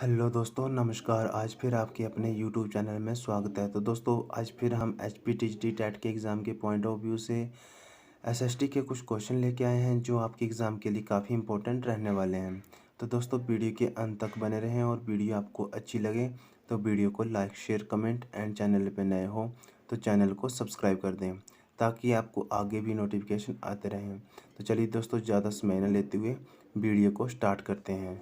Hello दोस्तों, नमस्कार। आज फिर आपके अपने यूट्यूब चैनल में स्वागत है। तो दोस्तों, आज फिर हम एचपीटीसीटी टेट के एग्ज़ाम के पॉइंट ऑफ व्यू से एसएसटी के कुछ क्वेश्चन लेके आए हैं जो आपके एग्ज़ाम के लिए काफ़ी इंपॉर्टेंट रहने वाले हैं। तो दोस्तों, वीडियो के अंत तक बने रहें और वीडियो आपको अच्छी लगे तो वीडियो को like, share, comment and channel पर नए हो तो चैनल को सब्सक्राइब कर दें ताकि आपको आगे भी नोटिफिकेशन आते रहें। तो चलिए दोस्तों, ज़्यादा समय न लेते हुए वीडियो को स्टार्ट करते हैं।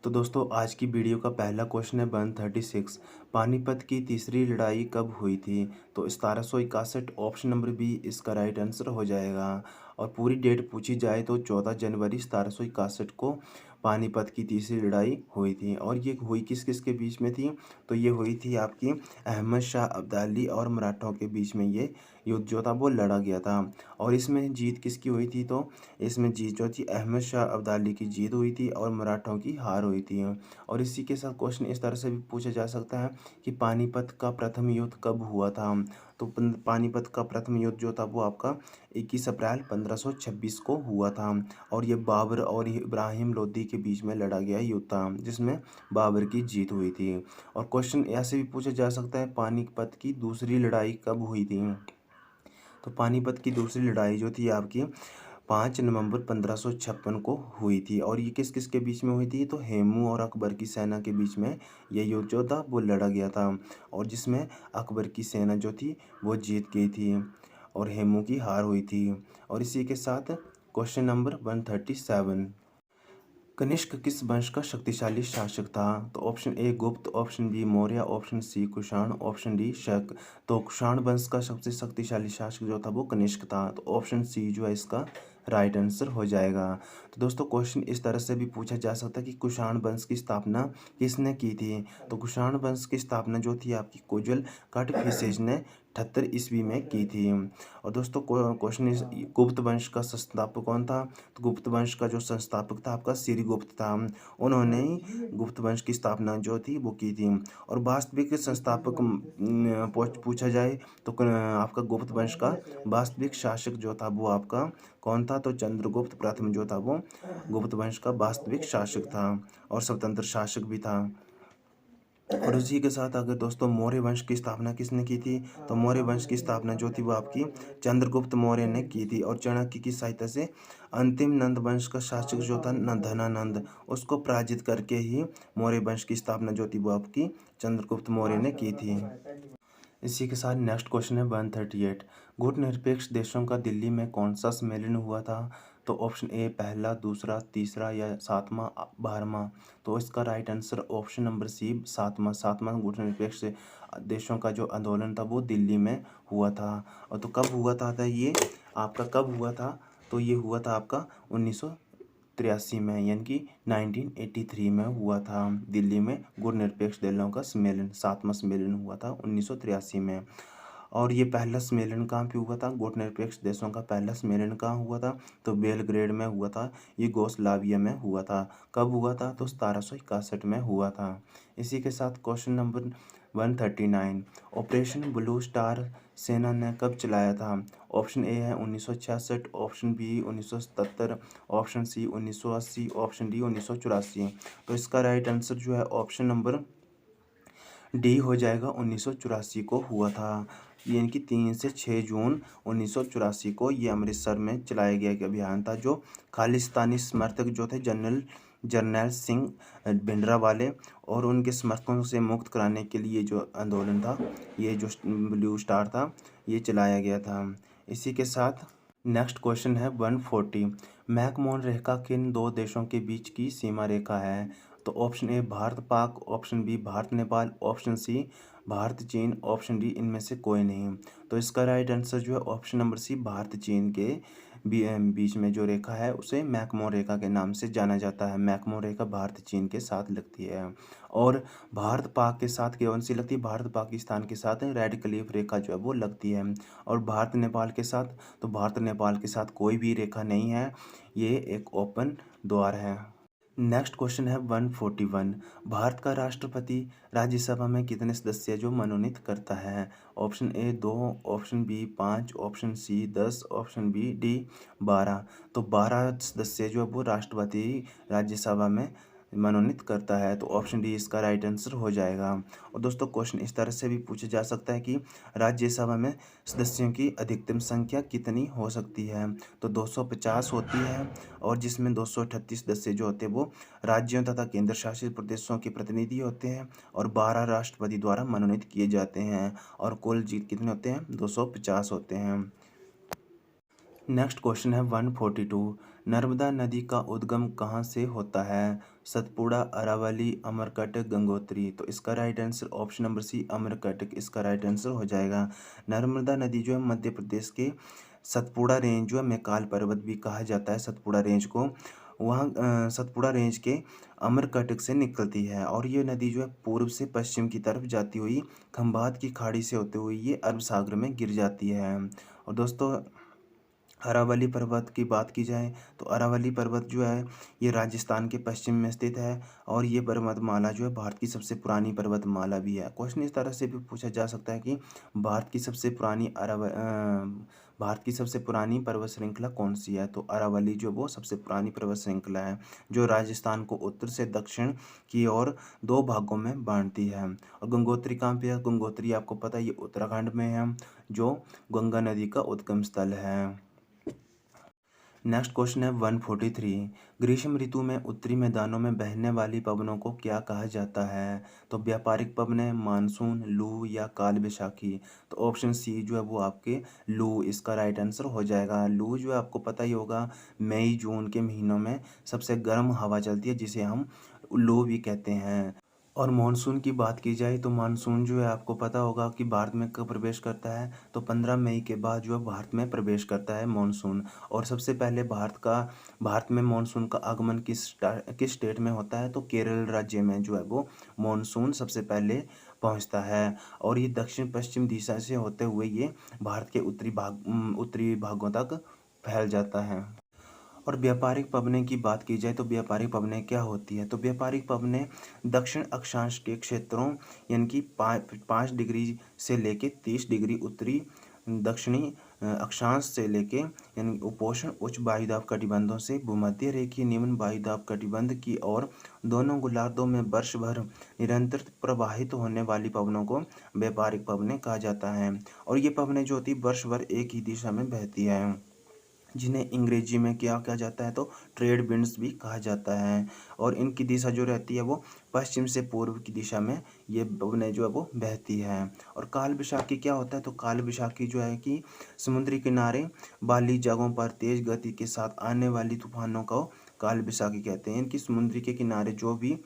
तो दोस्तों, आज की वीडियो का पहला क्वेश्चन है 136। पानीपत की तीसरी लड़ाई कब हुई थी? तो 1761 ऑप्शन नंबर बी इसका राइट आंसर हो जाएगा। और पूरी डेट पूछी जाए तो 14 जनवरी 1761 को पानीपत की तीसरी लड़ाई हुई थी। और ये हुई किस किस के बीच में थी? तो ये हुई थी आपकी अहमद शाह अब्दाली और मराठों के बीच में ये युद्ध जो था वो लड़ा गया था। और इसमें जीत किसकी हुई थी? तो इसमें जीत जो थी अहमद शाह अब्दाली की जीत हुई थी और मराठों की हार हुई थी। और इसी के साथ क्वेश्चन इस तरह से भी पूछा जा सकता है कि पानीपत का प्रथम युद्ध कब हुआ था? तो पानीपत का प्रथम युद्ध जो था वो आपका 21 अप्रैल 1526 को हुआ था। और ये बाबर और इब्राहिम लोदी के बीच में लड़ा गया युद्ध था जिसमें बाबर की जीत हुई थी। और क्वेश्चन ऐसे भी पूछा जा सकता है, पानीपत की दूसरी लड़ाई कब हुई थी? तो पानीपत की दूसरी लड़ाई जो थी आपकी 5 नवंबर 1556 को हुई थी। और ये किस किस के बीच में हुई थी? तो हेमू और अकबर की सेना के बीच में ये युद्ध जो था वो लड़ा गया था और जिसमें अकबर की सेना जो थी वो जीत गई थी और हेमू की हार हुई थी। और इसी के साथ क्वेश्चन नंबर 137। कनिष्क किस वंश का शक्तिशाली शासक था? तो option A Gupta, option B Maurya, option C Kushan, option D Shaka. तो कुषाण वंश का सबसे शक्तिशाली शासक जो था वो कनिष्क था। तो ऑप्शन सी जो है इसका राइट आंसर हो जाएगा। तो दोस्तों, क्वेश्चन इस तरह से भी पूछा जा सकता है कि कुषाण वंश की स्थापना किसने की थी? तो कुषाण वंश की स्थापना जो थी आपकी कुजल काटफिसेज ने 78 ईस्वी में की थी। और दोस्तों, क्वेश्चन इस गुप्त वंश का संस्थापक कौन था? तो गुप्त वंश का जो संस्थापक था आपका श्रीगुप्त था। उन्होंने ही गुप्त वंश की स्थापना जो थी वो की थी। और वास्तविक संस्थापक पूछा जाए तो आपका गुप्त वंश का वास्तविक शासक जो था वो आपका कौन था? तो चंद्रगुप्त प्रथम जो था वो गुप्त वंश का वास्तविक शासक था और स्वतंत्र शासक भी था। और उसी के साथ अगर दोस्तों मौर्य वंश की स्थापना किसने की थी? तो मौर्य वंश की स्थापना जो थी वो आपकी चंद्रगुप्त मौर्य ने की थी। और चाणक्य की सहायता से अंतिम नंद वंश का शासक जो था धनानंद, उसको पराजित करके ही मौर्य वंश की स्थापना जो थी वो आपकी चंद्रगुप्त मौर्य ने की थी। इसी के साथ नेक्स्ट क्वेश्चन है 138। गुटनिरपेक्ष देशों का दिल्ली में कौन सा सम्मेलन हुआ था? तो ऑप्शन ए पहला, दूसरा, तीसरा या सातवां, 12वां। तो इसका right answer option number C सातवां गुटनिरपेक्ष देशों का जो आंदोलन था वो दिल्ली में हुआ था। और तो कब हुआ था ये आपका कब हुआ था? तो ये हुआ था आपका 1983 में, यानी कि 1983 में हुआ था। दिल्ली में गुटनिरपेक्ष दलों का सम्मेलन, 7वां सम्मेलन हुआ था 1983 में। और ये पहला सम्मेलन कहाँ पे हुआ था? गुटनिरपेक्ष देशों का पहला सम्मेलन कहाँ हुआ था? तो बेलग्रेड में हुआ था। ये युगोस्लाविया में हुआ था। कब हुआ था? तो 1761 में हुआ था। इसी के साथ question number 139। Operation blue star सेना ने कब चलाया था? ऑप्शन ए है 1966, option B 1977, option C 1980, option D 1984। तो इसका राइट आंसर जो है ऑप्शन नंबर डी हो जाएगा। 1984 को हुआ था, यानी कि 3 से 6 जून 1984 को ये अमृतसर में चलाया गया एक अभियान था जो खालिस्तानी समर्थक जो थे जर्नैल सिंह भिंडरावाले और उनके समर्थकों से मुक्त कराने के लिए जो आंदोलन था, ये जो ब्लू स्टार था, ये चलाया गया था। इसी के साथ नेक्स्ट क्वेश्चन है 140। मैकमोहन रेखा किन दो देशों के बीच की सीमा रेखा है? तो option A Bharat Pak, option B Bharat Nepal, option C Bharat China, option D इनमें से कोई नहीं। तो इसका राइट आंसर जो है ऑप्शन नंबर सी भारत चीन के बीच में जो रेखा है उसे मैकमोहन रेखा के नाम से जाना जाता है। मैकमोहन रेखा भारत चीन के साथ लगती है। और भारत पाक के साथ कौन सी लगती है? भारत पाकिस्तान के साथ रेड क्लिफ रेखा जो है वो लगती है। और भारत नेपाल के साथ, तो भारत नेपाल के साथ कोई भी रेखा नहीं है, ये एक ओपन द्वार है। नेक्स्ट क्वेश्चन है 141। भारत का राष्ट्रपति राज्यसभा में कितने सदस्य जो मनोनीत करता है? Option A 2, option B 5, option C 10, option D 12। तो 12 सदस्य जो है वो राष्ट्रपति राज्यसभा में मनोनीत करता है। तो ऑप्शन डी इसका राइट आंसर हो जाएगा। और दोस्तों क्वेश्चन इस तरह से भी पूछा जा सकता है कि राज्यसभा में सदस्यों की अधिकतम संख्या कितनी हो सकती है। तो 250 होती है, और जिसमें 238 सदस्य जो होते हैं वो राज्यों तथा केंद्र शासित प्रदेशों के प्रतिनिधि होते हैं, और 12 राष्ट्रपति द्वारा मनोनीत किए जाते हैं, और कुल जीत कितने होते हैं, 250 होते हैं। नेक्स्ट क्वेश्चन है 142। नर्मदा नदी का उद्गम कहाँ से होता है। सतपुड़ा, अरावली, अमरकंटक, गंगोत्री। तो इसका right answer option number C Amarkantak इसका राइट आंसर हो जाएगा। नर्मदा नदी जो है मध्य प्रदेश के सतपुड़ा रेंज जो है मैकाल पर्वत भी कहा जाता है सतपुड़ा रेंज को, वहाँ सतपुड़ा रेंज के अमरकंटक से निकलती है, और ये नदी जो है पूर्व से पश्चिम की तरफ जाती हुई खंभात की खाड़ी से होते हुए ये अरब सागर में गिर जाती है। और दोस्तों अरावली पर्वत की बात की जाए तो अरावली पर्वत जो है ये राजस्थान के पश्चिम में स्थित है, और ये पर्वतमाला जो है भारत की सबसे पुरानी पर्वतमाला भी है। क्वेश्चन इस तरह से भी पूछा जा सकता है कि भारत की सबसे पुरानी भारत की सबसे पुरानी पर्वत श्रृंखला कौन सी है। तो अरावली जो वो सबसे पुरानी पर्वत श्रृंखला है, जो राजस्थान को उत्तर से दक्षिण की ओर 2 भागों में बांटती है। और गंगोत्री कहाँ पे है, गंगोत्री आपको पता है ये उत्तराखंड में है, जो गंगा नदी का उद्गम स्थल है। नेक्स्ट क्वेश्चन है 143। ग्रीष्म ऋतु में उत्तरी मैदानों में बहने वाली पवनों को क्या कहा जाता है। तो व्यापारिक पवनें, मानसून, लू या काल बैसाखी। तो ऑप्शन सी जो है वो आपके लू इसका राइट आंसर हो जाएगा। लू जो है आपको पता ही होगा मई जून के महीनों में सबसे गर्म हवा चलती है, जिसे हम लू भी कहते हैं। और मानसून की बात की जाए तो मानसून जो है आपको पता होगा कि भारत में कब प्रवेश करता है। तो 15 मई के बाद जो है भारत में प्रवेश करता है मानसून। और सबसे पहले भारत में मानसून का आगमन किस स्टेट में होता है। तो केरल राज्य में जो है वो मानसून सबसे पहले पहुंचता है, और ये दक्षिण पश्चिम दिशा से होते हुए ये भारत के उत्तरी भागों तक फैल जाता है। और व्यापारिक पवनें की बात की जाए तो व्यापारिक पवनें क्या होती है। तो व्यापारिक पवनें दक्षिण अक्षांश के क्षेत्रों यानी कि 5 डिग्री से लेके 30 डिग्री उत्तरी दक्षिणी अक्षांश से लेके यानी उपोष्ण उच्च वायुदाब कटिबंधों से भूमध्य रेखीय निम्न वायुदाब कटिबंध की ओर दोनों गोलार्धों में वर्ष भर निरंतर प्रवाहित होने वाली पवनों को व्यापारिक पवनें कहा जाता है। और ये पवनें जो होती वर्ष भर एक ही दिशा में बहती है, जिन्हें अंग्रेजी में क्या कहा जाता है तो ट्रेड विंड्स भी कहा जाता है। और इनकी दिशा जो रहती है वो पश्चिम से पूर्व की दिशा में ये पवनें जो है वो बहती है। और काल बैसाखी क्या होता है। तो काल बैसाखी जो है कि समुद्री किनारे वाली जगहों पर तेज गति के साथ आने वाली तूफानों को काल बैसाखी कहते हैं। इनकी समुद्री के किनारे जो भी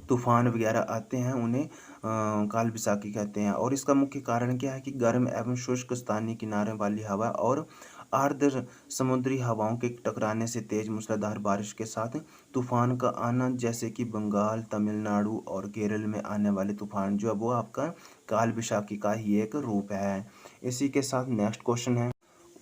तूफान वगैरह आते हैं उन्हें काल बैसाखी कहते हैं। और इसका मुख्य कारण क्या है कि गर्म एवं शुष्क स्थानीय किनारे वाली हवा और आर्द्र समुद्री हवाओं के टकराने से तेज मूसलाधार बारिश के साथ तूफान का आना, जैसे कि बंगाल, तमिलनाडु और केरल में आने वाले तूफान जो है वो आपका काल बैसाखी का ही एक रूप है। इसी के साथ नेक्स्ट क्वेश्चन है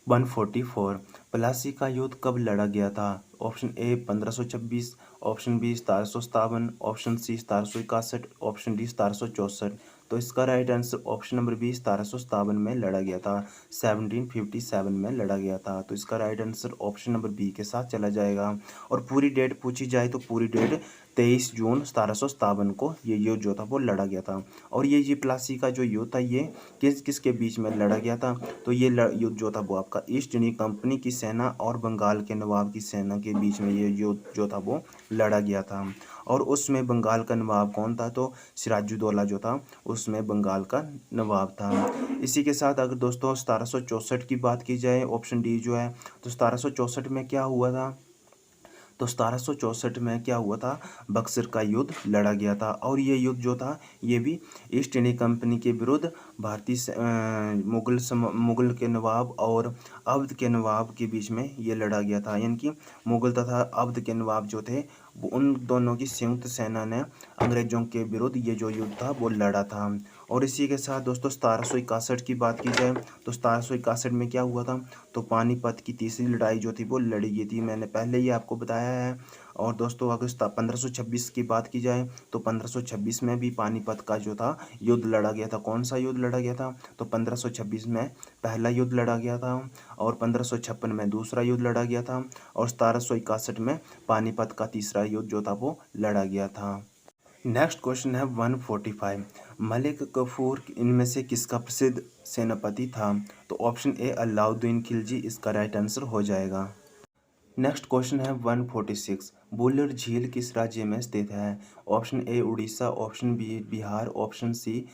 144। प्लासी का युद्ध कब लड़ा गया था। Option A 1526, option B 1757, option C 1761, option D 1764। तो इसका right answer option number B 1757 में लड़ा गया था, 1757 में लड़ा गया था। तो इसका right answer option number B के साथ चला जाएगा। और पूरी डेट पूछी जाए तो पूरी डेट 23 जून 1757 को ये युद्ध जो था वो लड़ा गया था। और ये प्लासी का जो युद्ध था ये किस किस के बीच में लड़ा गया था। तो ये युद्ध जो था वो आपका ईस्ट इंडिया कंपनी की सेना और बंगाल के नवाब की सेना के बीच में ये युद्ध जो था वो लड़ा गया था। और उसमें बंगाल का नवाब कौन था। तो सिराजुद्दौला जो था उसमें बंगाल का नवाब था। इसी के साथ अगर दोस्तों 1764 की बात की जाए ऑप्शन डी जो है, तो 1764 में क्या हुआ था। तो 1764 में क्या हुआ था, बक्सर का युद्ध लड़ा गया था। और ये युद्ध जो था ये भी ईस्ट इंडिया कंपनी के विरुद्ध मुगल के नवाब और अवध के नवाब के बीच में ये लड़ा गया था। यानी कि मुगल तथा अवध के नवाब जो थे वो उन दोनों की संयुक्त सेना ने अंग्रेजों के विरुद्ध ये जो युद्ध था वो लड़ा था। और इसी के साथ दोस्तों 1761 की बात की जाए तो 1761 में क्या हुआ था। तो पानीपत की तीसरी लड़ाई जो थी वो लड़ी गई थी, मैंने पहले ही आपको बताया है। और दोस्तों अगर 1526 की बात की जाए तो 1526 में भी पानीपत का जो था युद्ध लड़ा गया था। कौन सा युद्ध लड़ा गया था? तो 1526 में पहला युद्ध लड़ा गया था और 1556 में दूसरा युद्ध लड़ा गया था और 1761 में पानीपत का तीसरा युद्ध जो था वो लड़ा गया था। नेक्स्ट क्वेश्चन है 145। मलिक कफूर इनमें से किसका प्रसिद्ध सेनापति था? तो ऑप्शन ए अलाउद्दीन खिलजी इसका राइट आंसर हो जाएगा। नेक्स्ट क्वेश्चन है 146। बुलर झील किस राज्य में स्थित है? Option A Orissa, option B Bihar, option C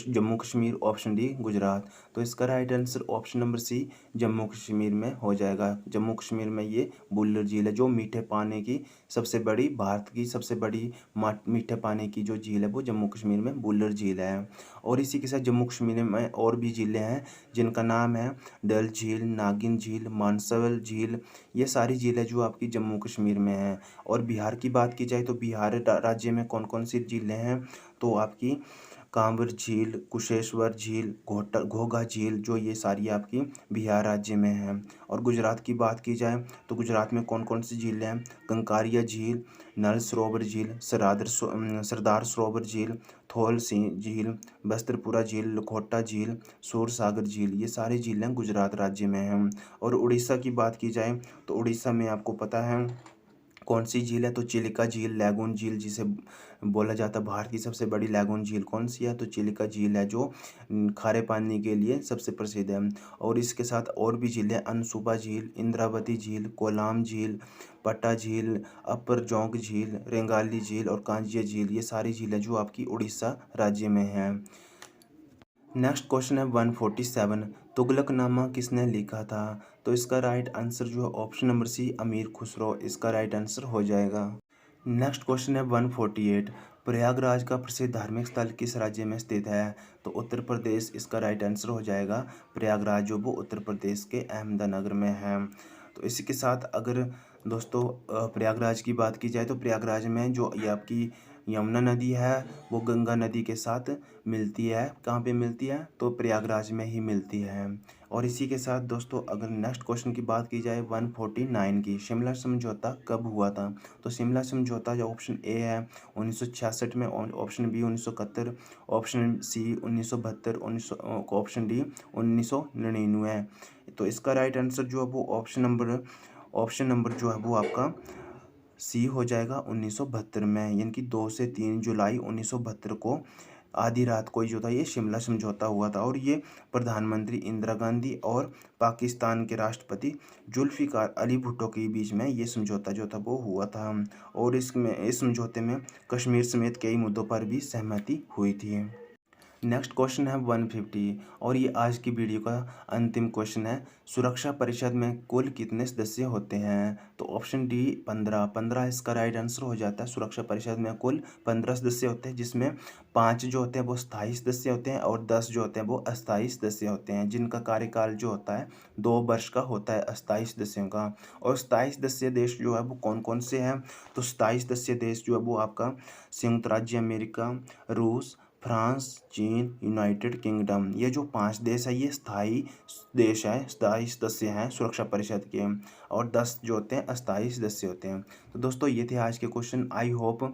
Jammu Kashmir, option D Gujarat. तो इसका right answer option number C Jammu Kashmir में हो जाएगा। जम्मू कश्मीर में ये बुलर झील है जो मीठे पानी की सबसे बड़ी, भारत की सबसे बड़ी मीठे पानी की जो झील है वो जम्मू कश्मीर में बुलर झील है। और इसी के साथ जम्मू कश्मीर में और भी झीलें हैं जिनका नाम है डल झील, नागिन झील, मानसवल झील। ये सारी झीलें जो आपकी जम्मू कश्मीर में हैं। और बिहार की बात की जाए तो बिहार राज्य में कौन कौन सी झीलें हैं? तो आपकी कांवर झील, कुशेश्वर झील, घोघा झील, जो ये सारी आपकी बिहार राज्य में हैं। और गुजरात की बात की जाए तो गुजरात में कौन कौन सी झीलें हैं? कंकारिया झील, नल सरोवर झील, सरदार सरोवर झील, थोल सिंह झील, बस्तरपुरा झील, लखोटा झील, सूरसागर झील। ये सारी झीलें गुजरात राज्य में हैं। और उड़ीसा की बात की जाए तो उड़ीसा में आपको पता है कौन सी झील है? तो चिलिका झील, लैगून झील जिसे बोला जाता है भारत की सबसे बड़ी लैगून झील कौन सी है? तो चिलिका झील है जो खारे पानी के लिए सबसे प्रसिद्ध है। और इसके साथ और भी झीलें, अनसुबा झील, इंद्रावती झील, कोलाम झील, पट्टा झील, अपर जोंक झील, रेंगाली झील और कांजिया झील। ये सारी झीलें जो आपकी उड़ीसा राज्य में हैं। नेक्स्ट क्वेश्चन है 147। तुगलकनामा किसने लिखा था? तो इसका राइट आंसर जो है ऑप्शन नंबर सी अमीर खुसरो इसका राइट आंसर हो जाएगा। नेक्स्ट क्वेश्चन है 148। प्रयागराज का प्रसिद्ध धार्मिक स्थल किस राज्य में स्थित है? तो उत्तर प्रदेश इसका राइट आंसर हो जाएगा। प्रयागराज जो वो उत्तर प्रदेश के अहमदनगर में है। तो इसी के साथ अगर दोस्तों प्रयागराज की बात की जाए तो प्रयागराज में जो ये आपकी यमुना नदी है वो गंगा नदी के साथ मिलती है। कहाँ पे मिलती है? तो प्रयागराज में ही मिलती है। और इसी के साथ दोस्तों अगर नेक्स्ट क्वेश्चन की बात की जाए 149 की, शिमला समझौता कब हुआ था? तो शिमला समझौता जो ऑप्शन ए है 1966 में, option B 1971, option C 1972, option D 1999। तो इसका राइट आंसर जो है वो ऑप्शन नंबर जो है वो आपका सी हो जाएगा 1972 में, यानी कि 2 से 3 जुलाई 1972 को आधी रात को जो था ये शिमला समझौता हुआ था। और ये प्रधानमंत्री इंदिरा गांधी और पाकिस्तान के राष्ट्रपति जुल्फिकार अली भुट्टो के बीच में ये समझौता जो था वो हुआ था। और इस समझौते में कश्मीर समेत कई मुद्दों पर भी सहमति हुई थी। नेक्स्ट क्वेश्चन है 150 और ये आज की वीडियो का अंतिम क्वेश्चन है। सुरक्षा परिषद में कुल कितने सदस्य होते हैं? तो ऑप्शन डी 15 इसका राइट आंसर हो जाता है। सुरक्षा परिषद में कुल 15 सदस्य होते हैं जिसमें 5 जो होते हैं वो स्थायी सदस्य होते हैं और 10 जो होते हैं वो अस्थायी सदस्य होते हैं, जिनका कार्यकाल जो होता है 2 वर्ष का होता है अस्थायी सदस्यों का। और स्थायी सदस्य देश जो है वो कौन कौन से हैं? तो स्थायी सदस्य देश जो है वो आपका संयुक्त राज्य अमेरिका, रूस, फ्रांस, चीन, यूनाइटेड किंगडम। ये जो 5 देश है ये स्थायी देश है, स्थायी सदस्य हैं सुरक्षा परिषद के। और 10 जो होते हैं अस्थायी सदस्य होते हैं। तो दोस्तों ये थे आज के क्वेश्चन। आई होप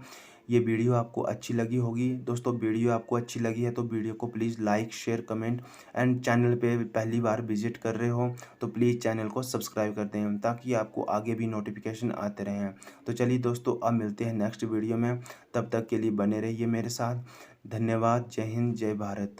ये वीडियो आपको अच्छी लगी होगी। दोस्तों वीडियो आपको अच्छी लगी है तो वीडियो को please like, share, comment and channel पे पहली बार विजिट कर रहे हो तो प्लीज़ चैनल को सब्सक्राइब कर दें ताकि आपको आगे भी नोटिफिकेशन आते रहें। तो चलिए दोस्तों अब मिलते हैं नेक्स्ट वीडियो में, तब तक के लिए बने रहिए मेरे साथ। धन्यवाद। जय हिंद, जय भारत।